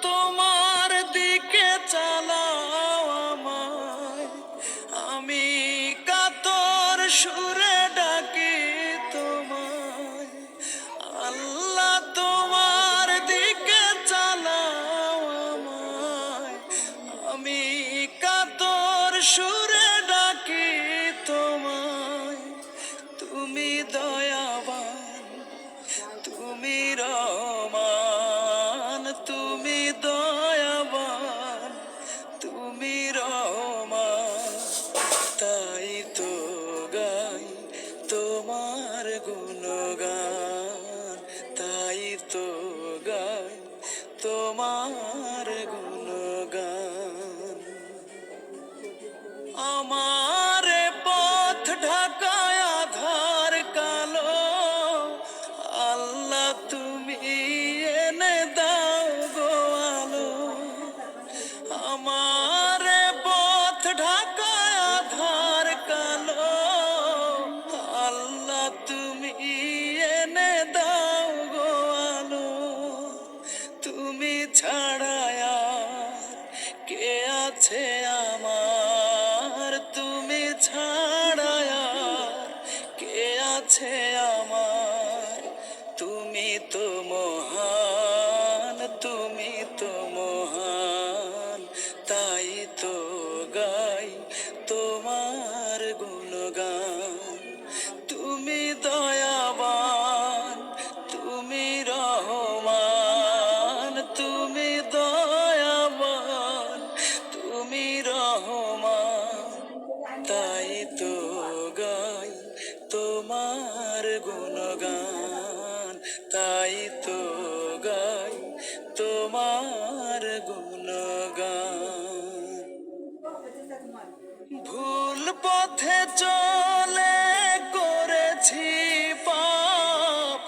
তোমার দিকে চালাও আমায়, আমি কাতর সুরে ডাকি তোমায়। আল্লাহ তোমার দিকে চালাও আমায়, আমি কাতর সুরে ডাকি তোমায়। তুমি দয়াবান, তুমি রহমান, তুমি দয়াবান, তুমি রহমান। তাই তো গাই তোমার গুণগান, তাই তো গাই তোমার গুণগান। আমার পথ ঢাকায় আধার কালো, আল্লাহ তুমি এনে দাও গো আলো। আমার পথ ঢাকায় আধার কালো, আল্লাহ তুমি এনে দাও গো আলো। তুমি ছাড়া আর কে আছে আমার, তুমি ছাড়া আর কে আছে আমার। তুমি তো মহান, তুমি তো মহান, তাই তো গাই তোমার গুণগান। তুমি দয়াবান, তুমি রহমান, তুমি দয়াবান, তুমি রহমান। তাই তো গাই তোমার গুণগান, তাই তো গাই তোমার গুণগান। ভুল পথে চলে করেছি পাপ,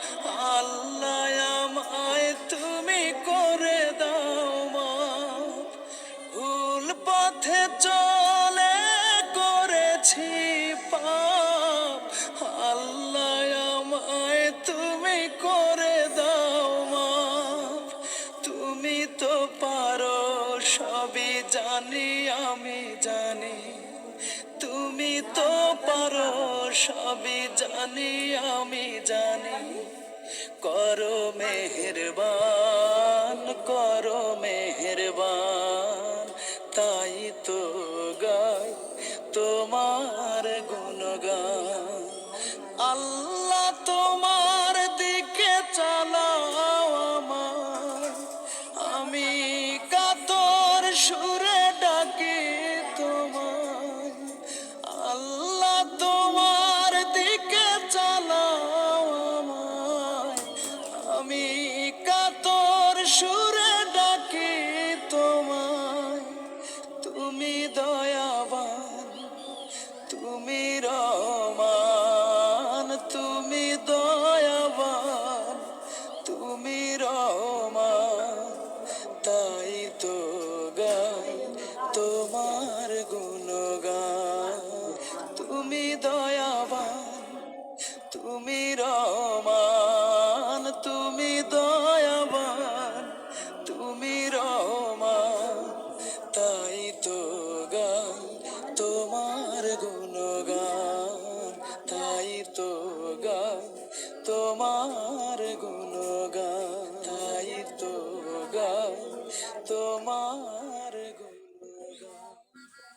আল্লাহ আমায় তুমি করে দাও মাফ। ভুল পথে চলে করেছি পাপ, আল্লাহ আমায় তুমি করে দাও মাফ। তুমি তো পারো সবই জানি আমি জানি, তুমি তো পারো সবই জানি আমি জানি। করো মেহেরবান, করো মেহেরবান, তাই তো গাই তোমার গুণগান। আল্লাহ তোমার দিকে চালাও আমায়, আমি কাতর সুরে ডাকি তোমায়। আল্লাহ তোমার দিকে চালাও আমায়, আমি কাতর সুরে ডাকি তোমায়। তুমি দয়াবান, তুমি রহমান, তুমি দয়াবান, তুমি রহমান। তাই তো গাই তোমার গুণগান। তুমি দয়াবান, তুমি রহমান, তুমি দয়াবান, তুমি রহমান। তাই তো গাই তোমার গুণগান, তাই তো গাই তোমার গুণগান, তাই তো গাই তোমার গুণগান।